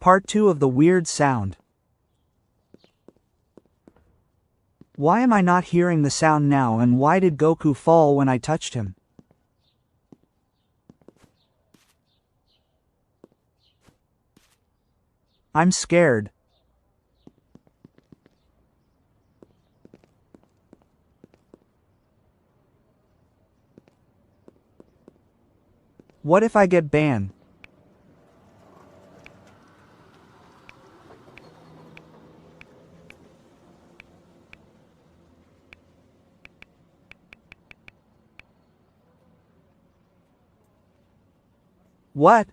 Part 2 of the weird sound. Why am I not hearing the sound now, and why did Goku fall when I touched him? I'm scared. What if I get banned? What?